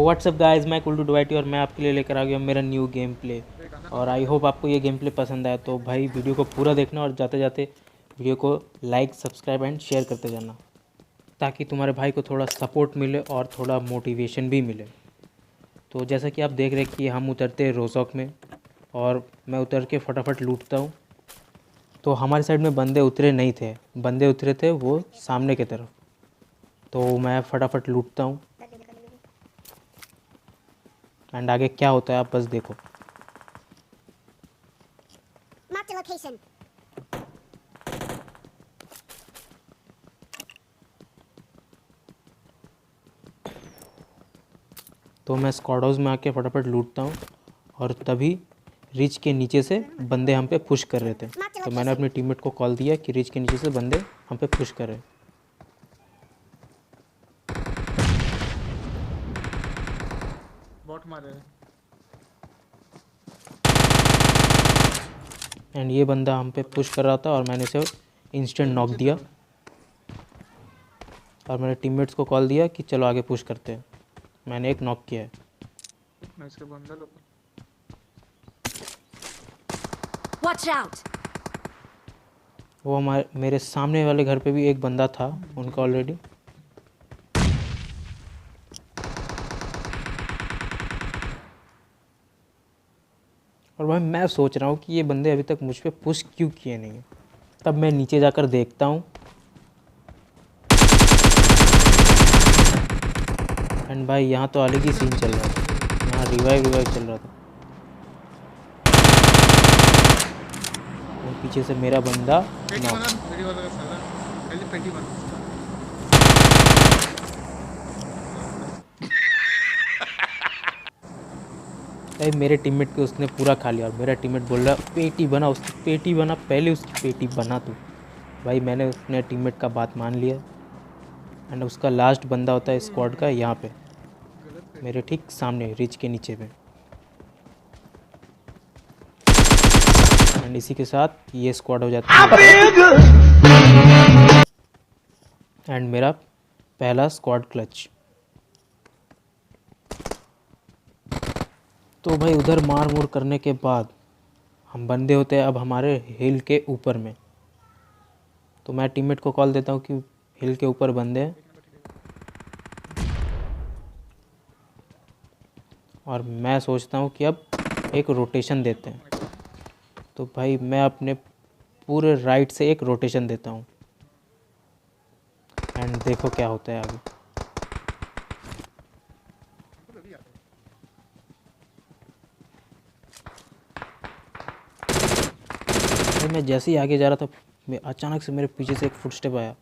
WhatsApp guys, मैं कुल्लू डुवाइटी और मैं आपके लिए लेकर आ गया मेरा न्यू गेम प्ले। और आई होप आपको ये गेम प्ले पसंद आया। तो भाई वीडियो को पूरा देखना और जाते जाते वीडियो को लाइक, सब्सक्राइब एंड शेयर करते जाना, ताकि तुम्हारे भाई को थोड़ा सपोर्ट मिले और थोड़ा मोटिवेशन भी मिले। तो जैसा कि आप देख रहे हैं कि हम उतरते हैं रोजॉक में और मैं उतर के फटाफट लूटता हूँ। तो हमारे साइड में बंदे उतरे नहीं थे, बंदे उतरे थे वो सामने की तरफ। तो मैं फटाफट लूटता हूँ एंड आगे क्या होता है आप बस देखो। Marked a location. तो मैं स्क्वाड हाउस में आके फटाफट लूटता हूँ और तभी रिच के नीचे से बंदे हम पे पुश कर रहे थे। तो मैंने अपने टीममेट को कॉल दिया कि रिच के नीचे से बंदे हम पे पुश कर रहे हैं। बॉट मारे हैं। एंड ये बंदा हम पे पुश कर रहा था और मैंने इसे इंस्टेंट नॉक दिया और मैंने टीममेट्स को कॉल दिया कि चलो आगे पुश करते हैं। मैंने एक नॉक किया है। मैं इसके बंदा लोग Watch out! वो हमारे मेरे सामने वाले घर पे भी एक बंदा था उनका ऑलरेडी। और भाई मैं सोच रहा हूँ कि ये बंदे अभी तक मुझ पे पुश क्यों किए नहीं हैं। तब मैं नीचे जाकर देखता हूँ एंड भाई यहाँ तो अलग ही सीन चल रहा था। यहाँ रिवाइव चल रहा था और पीछे से मेरा बंदा पेटी नॉक। बना मेरी वाला का साला पहले पेटी बना भाई मेरे टीममेट को उसने पूरा खा लिया और मेरा टीममेट बोल रहा पेटी बना, उसकी पेटी बना, पहले उसकी पेटी बना तू। भाई मैंने अपने टीममेट का बात मान लिया एंड उसका लास्ट बंदा होता है स्क्वाड का यहाँ पे मेरे ठीक सामने रिच के नीचे पे। एंड इसी के साथ ये स्क्वाड हो जाता है एंड मेरा पहला स्क्वाड क्लच। तो भाई उधर मार मूर करने के बाद हम बंदे होते हैं अब हमारे हिल के ऊपर में। तो मैं टीममेट को कॉल देता हूँ कि हिल के ऊपर बंदे हैं और मैं सोचता हूँ कि अब एक रोटेशन देते हैं। तो भाई मैं अपने पूरे राइट से एक रोटेशन देता हूँ एंड देखो क्या होता है आगे। भाई मैं जैसे ही आगे जा रहा था अचानक से मेरे पीछे से एक फुटस्टेप आया।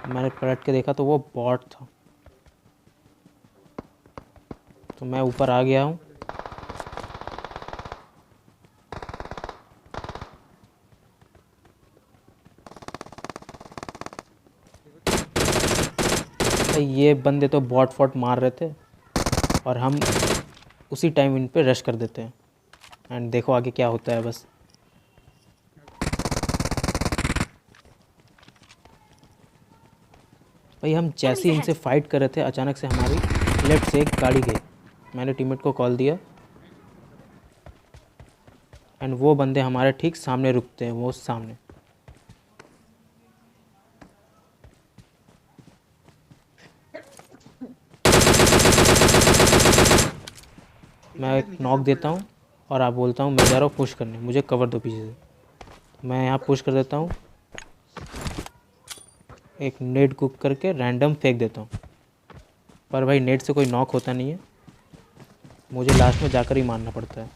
मैंने पलट के देखा तो वो बॉट था। तो मैं ऊपर आ गया हूँ भाई ये बंदे तो बॉट फॉट मार रहे थे और हम उसी टाइम इन पे रश कर देते हैं एंड देखो आगे क्या होता है बस। भाई हम जैसे ही इनसे फाइट कर रहे थे अचानक से हमारी लेफ्ट से एक गाड़ी गई। मैंने टीममेट को कॉल दिया एंड वो बंदे हमारे ठीक सामने रुकते हैं, वो सामने। मैं एक नॉक देता हूँ और आप बोलता हूँ मैं जा रहा हूँ पुश करने, मुझे कवर दो पीछे से। मैं यहाँ पुश कर देता हूँ, एक नेट कुक करके रैंडम फेंक देता हूँ। पर भाई नेट से कोई नॉक होता नहीं है, मुझे लास्ट में जाकर ही मारना पड़ता है।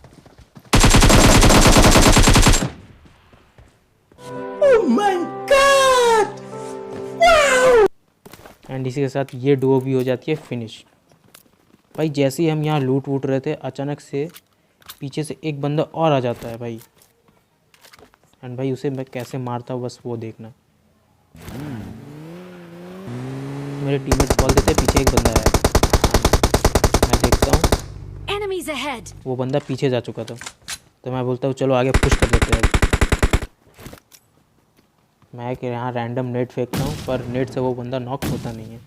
Oh my God! Wow! And इसी के साथ ये डुओ भी हो जाती है फिनिश। भाई जैसे ही हम यहाँ लूट वूट रहे थे अचानक से पीछे से एक बंदा और आ जाता है भाई। एंड भाई उसे मैं कैसे मारता हूँ बस वो देखना। मेरे टीममेट कॉल देते पीछे एक बंदा है, मैं देखता हूँ Enemies ahead! वो बंदा पीछे जा चुका था। तो मैं बोलता हूँ चलो आगे पुश कर देते हैं। मैं एक यहाँ रैंडम नेट फेंकता हूँ पर नेट से वो बंदा नॉक होता नहीं है।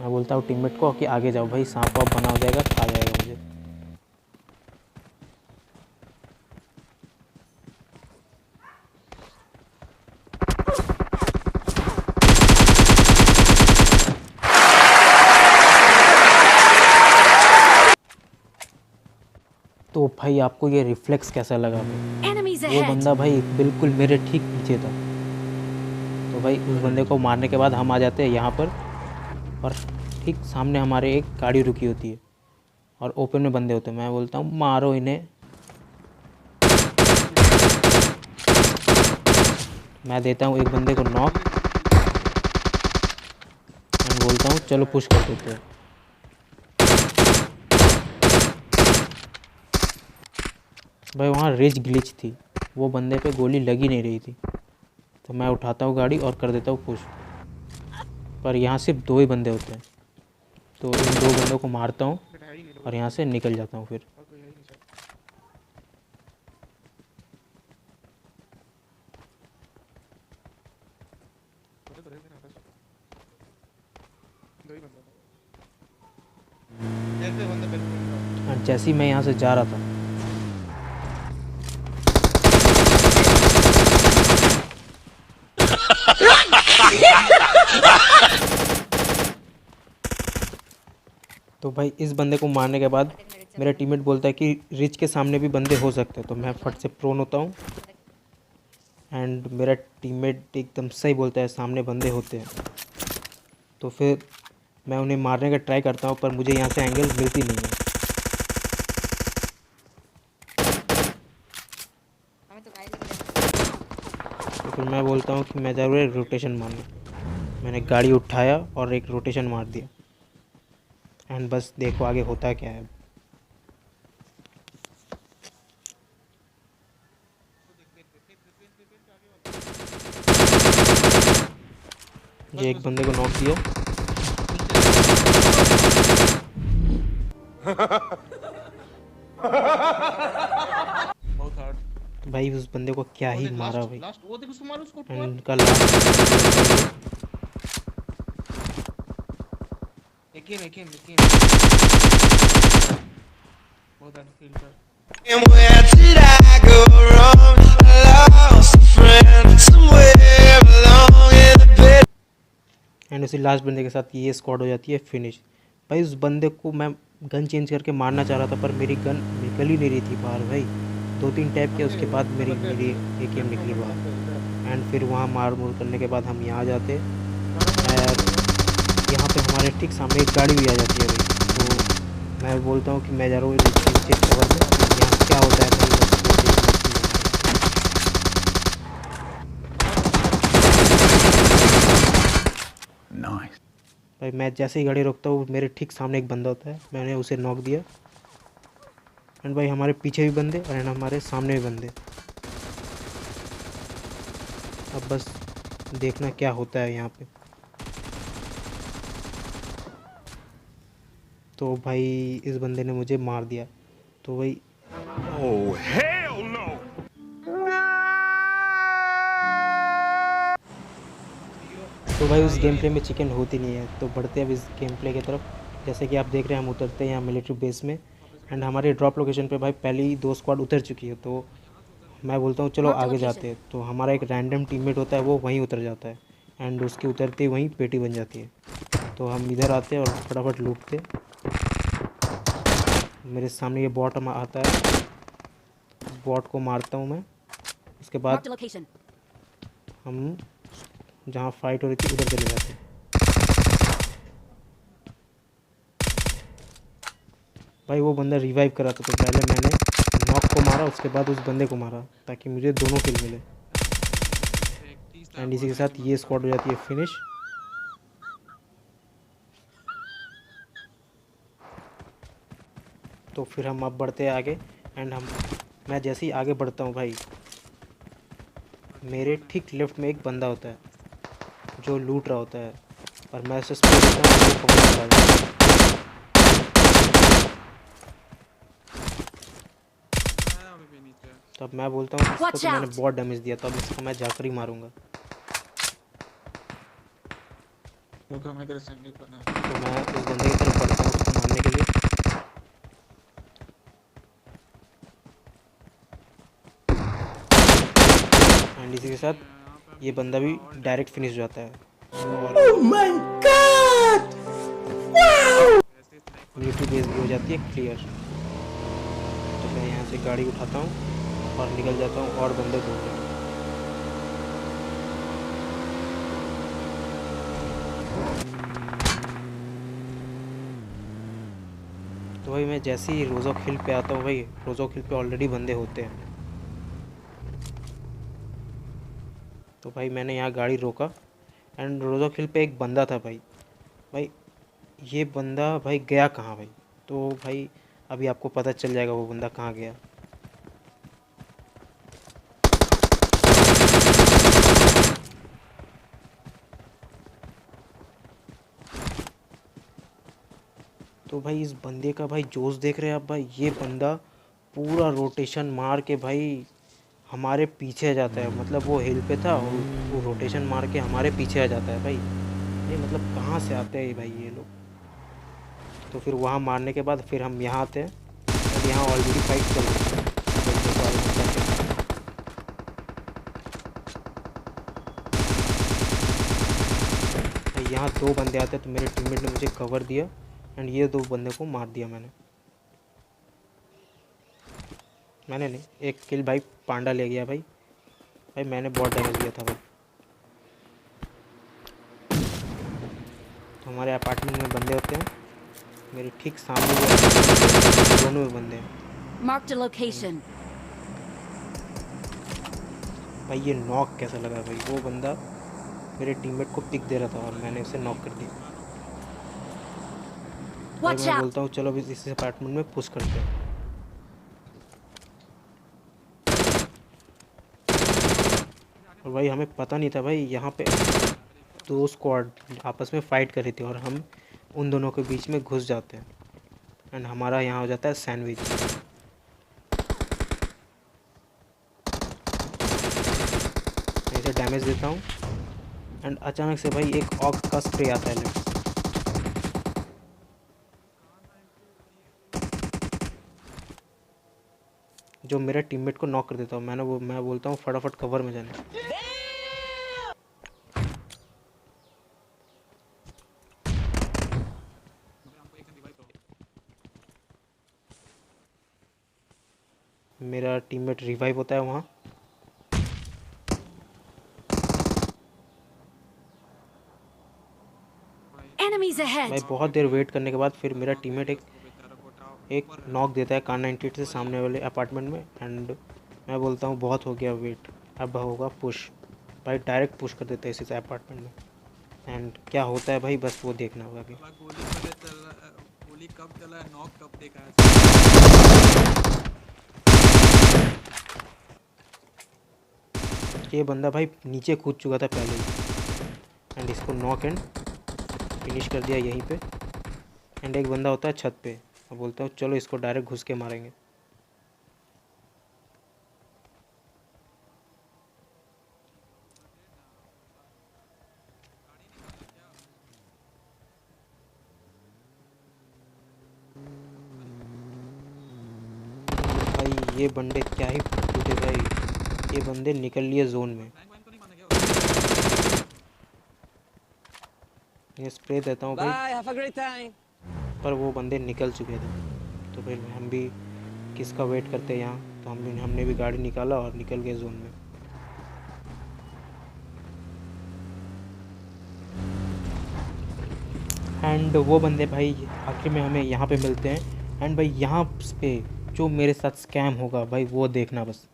मैं बोलता हूँ टीममेट को कि आगे जाओ भाई, सांप वाप बना हो जाएगा तो आ जाएगा मुझे। तो भाई आपको ये रिफ्लेक्स कैसा लगा भाई? Enemies वो ahead! बंदा भाई बिल्कुल मेरे ठीक पीछे था। तो भाई उस बंदे को मारने के बाद हम आ जाते हैं यहाँ पर, और ठीक सामने हमारे एक गाड़ी रुकी होती है और ओपन में बंदे होते हैं। मैं बोलता हूँ मारो इन्हें। मैं देता हूँ एक बंदे को नॉक, मैं बोलता हूँ चलो पुश कर देते हैं। भाई वहाँ रेज ग्लिच थी, वो बंदे पे गोली लगी नहीं रही थी, तो मैं उठाता हूँ गाड़ी और कर देता हूँ पुश। पर यहाँ सिर्फ 2 ही बंदे होते हैं, तो इन 2 बंदों को मारता हूँ बेटा है ही नहीं, और यहाँ से निकल जाता हूँ फिर। और कोई है ही नहीं सर। बोले तो रहे थे ना बस। दो ही बंदा था। जैसे बंदा बिल्कुल और जैसे ही मैं यहाँ से जा रहा था, तो भाई इस बंदे को मारने के बाद मेरा टीममेट बोलता है कि रिच के सामने भी बंदे हो सकते हैं, तो मैं फट से प्रोन होता हूँ एंड मेरा टीममेट एकदम सही बोलता है सामने बंदे होते हैं। तो फिर मैं उन्हें मारने का ट्राई करता हूँ, पर मुझे यहाँ से एंगल मिलती नहीं है। तो फिर मैं बोलता हूँ कि मैं ज़रूर रोटेशन मारना। मैंने गाड़ी उठाया और एक रोटेशन मार दिया, एंड बस देखो आगे होता क्या है। ये एक बंदे को नॉक दिया, बहुत हार्ड। तो भाई उस बंदे को क्या ही मारा भाई। लास्ट वो देखो उसको मारो, उसको एंड मार। उनका लास्ट एक बहुत हार्ड फील कर। And where did I go wrong? I lost a friend somewhere along in the pit. And उसी लास्ट बंदे के साथ ये स्क्वाड हो जाती है फिनिश। भाई उस बंदे को मैं गन चेंज करके मारना चाह रहा था, पर मेरी गन निकल ही नहीं रही थी बाहर भाई। 2-3 टैप किया, उसके बाद मेरी AKM निकली बाहर। एंड फिर वहाँ मार मुर करने के बाद हम यहाँ जाते और यहाँ पे हमारे ठीक सामने एक गाड़ी भी आ जाती है भाई। तो मैं बोलता हूँ कि मैं जा रहा हूँ नीचे कवर में, यहाँ क्या होता है भाई बस वो देखना है। भाई मैं जैसे ही गाड़ी रोकता हूँ मेरे ठीक सामने एक बंदा होता है, मैंने उसे नॉक दिया। एंड भाई हमारे पीछे भी बंदे और एंड हमारे सामने भी बंदे। अब बस देखना क्या होता है यहाँ पे। तो भाई इस बंदे ने मुझे मार दिया। तो भाई तो भाई उस गेम प्ले में चिकन होती नहीं है। तो बढ़ते हैं अब इस गेम प्ले की तरफ। जैसे कि आप देख रहे हैं हम उतरते हैं यहाँ मिलिट्री बेस में, एंड हमारे ड्रॉप लोकेशन पे भाई पहले ही 2 स्क्वाड उतर चुकी है। तो मैं बोलता हूँ चलो आगे जाते हैं। तो हमारा एक रैंडम टीममेट होता है, वो वहीं उतर जाता है, एंड उसकी उतरते ही वहीं पेटी बन जाती है। तो हम इधर आते हैं और फटाफट लूटते। मेरे सामने ये बॉट आता है, बॉट को मारता हूँ मैं। उसके बाद Marked a location. हम जहाँ फाइट हो रही थी उधर चले जाते हैं। भाई वो बंदा रिवाइव करा था, तो पहले मैंने नॉक को मारा, उसके बाद उस बंदे को मारा, ताकि मुझे दोनों किल मिले। एंड इसी के साथ ये स्क्वाड हो जाती है फिनिश। तो फिर हम अब बढ़ते हैं आगे, एंड मैं जैसे ही आगे बढ़ता हूँ भाई, मेरे ठीक लेफ्ट में एक बंदा होता है जो लूट रहा होता है, और मैं उसे स्प्रे देता हूँ, वो पकड़ चला जाता है। तब मैं बोलता हूँ इसको तो मैंने बहुत डैमेज दिया, तो अब इसको मैं जाकर ही मारूंगा। रुको मैं तेरे सैंडल बना। तो मैं उस बंदे की तरफ बढ़ता हूँ उसको मारने के लिए। एंड इसी के साथ ये बंदा भी डायरेक्ट फिनिश हो जाता है और मिलिट्री बेस भी हो जाती है क्लियर। तो मैं यहाँ से गाड़ी उठाता हूँ और निकल जाता हूँ और बंदे ढूंढने। तो भाई मैं जैसे ही रोज़ोक हिल पे आता हूँ, भाई रोज़ोक हिल पे ऑलरेडी बंदे होते हैं। तो भाई मैंने यहाँ गाड़ी रोका एंड रोज़ोक हिल पे एक बंदा था भाई। भाई ये बंदा भाई गया कहाँ भाई? तो भाई अभी आपको पता चल जाएगा वो बंदा कहाँ गया। तो भाई इस बंदे का भाई जोश देख रहे हैं आप भाई। ये बंदा पूरा रोटेशन मार के भाई हमारे पीछे आ जाता है। मतलब वो हिल पे था और वो रोटेशन मार के हमारे पीछे आ जाता है भाई। ये मतलब कहाँ से आते हैं भाई ये लोग? तो फिर वहाँ मारने के बाद फिर हम यहाँ आते हैं और यहाँ ऑलरेडी फाइट चल रही है। यहाँ दो बंदे आते हैं तो मेरे टीममेट ने मुझे कवर दिया एंड ये दो बंदे को मार दिया मैंने नहीं, एक किल भाई पांडा ले गया भाई। भाई मैंने बहुत डैमेज दिया था भाई। तो हमारे अपार्टमेंट में बंदे होते हैं, मेरे ठीक सामने जो दोनों में बंदे हैं। Marked a location. भाई ये नॉक कैसा लगा भाई? वो बंदा मेरे टीममेट को पिक दे रहा था और मैंने उसे नॉक कर दिया। भाई Watch मैं out! बोलता हूँ चलो अभी इस अपार्टमेंट में पुश करते हैं। और भाई हमें पता नहीं था भाई यहाँ पे दो स्क्वाड आपस में फ़ाइट कर रही थी और हम उन दोनों के बीच में घुस जाते हैं एंड हमारा यहाँ हो जाता है सैंडविच। ऐसे डैमेज देता हूँ एंड अचानक से भाई एक ऑग का स्प्रे आता है लेफ्ट। जो मेरे टीममेट को नॉक कर देता हूँ। मैं बोलता हूँ फटाफट कवर में जाने। मेरा टीममेट रिवाइव होता है वहाँ। Enemies भाई ahead! बहुत देर वेट करने के बाद फिर मेरा टीममेट एक नॉक देता है कार 98 से सामने वाले अपार्टमेंट में एंड मैं बोलता हूँ बहुत हो गया वेट, अब होगा पुश। भाई डायरेक्ट पुश कर देते हैं इसी से अपार्टमेंट में एंड क्या होता है भाई बस वो देखना होगा अभी। गोली कब चला है, नॉक कब देखा है। ये बंदा भाई नीचे कूद चुका था पहले ही एंड इसको नॉक एंड फिनिश कर दिया यहीं पे। एंड एक बंदा होता है छत पे, मैं बोलता हूँ चलो इसको डायरेक्ट घुस के मारेंगे। भाई ये बंदे क्या ही फूटे भाई, ये बंदे निकल लिए जोन में। ये स्प्रे देता हूँ भाई, पर वो बंदे निकल चुके थे। तो फिर हम भी किसका वेट करते यहाँ, तो हमने भी गाड़ी निकाला और निकल गए जोन में। एंड वो बंदे भाई आखिर में हमें यहाँ पे मिलते हैं एंड भाई यहाँ पे जो मेरे साथ स्कैम होगा भाई वो देखना बस।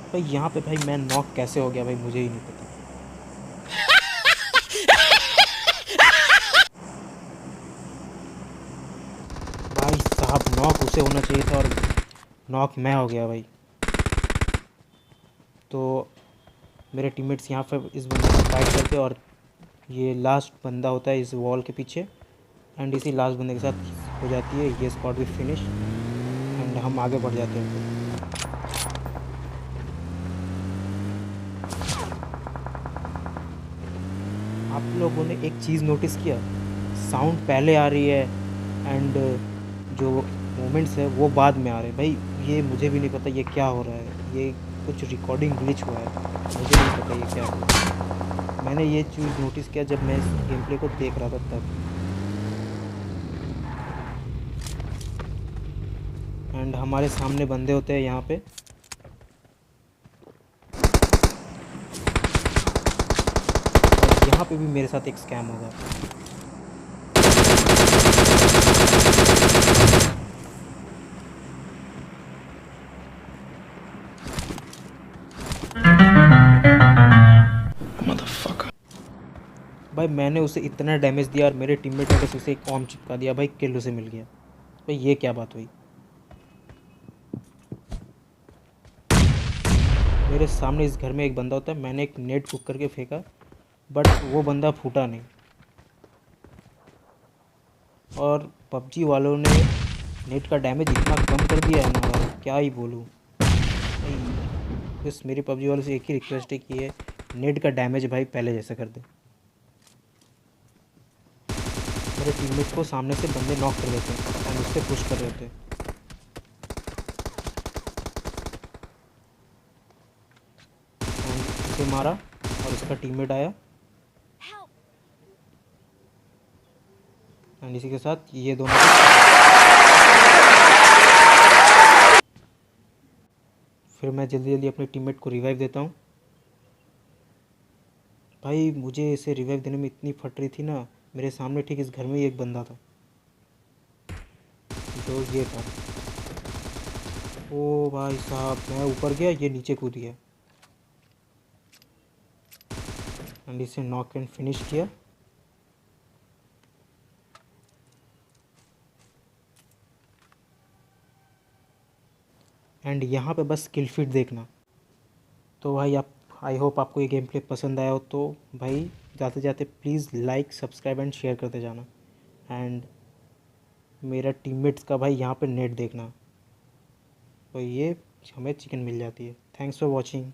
भाई यहाँ पे भाई मैं नॉक कैसे हो गया भाई मुझे ही नहीं पता। भाई साहब नॉक उसे होना चाहिए था और नॉक मैं हो गया भाई। तो मेरे टीममेट्स यहाँ पर इस बंदे को फाइट करते और ये लास्ट बंदा होता है इस वॉल के पीछे, एंड इसी लास्ट बंदे के साथ हो जाती है ये स्क्वाड भी फिनिश, एंड हम आगे बढ़ जाते हैं। आप लोगों ने एक चीज़ नोटिस किया, साउंड पहले आ रही है एंड जो मोमेंट्स है वो बाद में आ रहे हैं। भाई ये मुझे भी नहीं पता ये क्या हो रहा है, ये कुछ रिकॉर्डिंग ग्लिच हुआ है, मुझे नहीं पता ये क्या हुआ। मैंने ये चीज़ नोटिस किया जब मैं इस गेम प्ले को देख रहा था तब। एंड हमारे सामने बंदे होते हैं यहाँ पे, और यहाँ पे भी मेरे साथ एक स्कैम होगा। भाई मैंने उसे इतना डैमेज दिया और मेरे टीममेट ने बस उसे एक कॉम चिपका दिया, भाई किल उसे मिल गया। भाई ये क्या बात हुई। मेरे सामने इस घर में एक बंदा होता है, मैंने एक नेट कुक करके फेंका बट वो बंदा फूटा नहीं। और पबजी वालों ने नेट का डैमेज इतना कम कर दिया है ना भाई, क्या ही बोलूँ। बस मेरी पबजी वालों से एक ही रिक्वेस्ट है कि ये नेट का डैमेज भाई पहले जैसा कर दे। मेरे टीममेट को सामने से बंदे नॉक कर देते हैं एंड उससे पुश कर देते हैं। एंड उसे मारा और उसका टीममेट आया एंड इसी के साथ ये दोनों फिर मैं जल्दी जल्दी अपने टीममेट को रिवाइव देता हूँ। भाई मुझे इसे रिवाइव देने में इतनी फट रही थी ना, मेरे सामने ठीक इस घर में ही एक बंदा था तो ये था। ओ भाई साहब मैं ऊपर गया, ये नीचे कूद गया एंड इसे नॉक एंड फिनिश किया। एंड यहाँ पे बस स्किल फिट देखना। तो भाई आप आई होप आपको ये गेम प्ले पसंद आया हो, तो भाई जाते जाते please like subscribe and share करते जाना। एंड मेरा टीममेट्स का भाई यहाँ पे नेट देखना, तो ये हमें चिकन मिल जाती है। Thanks for watching.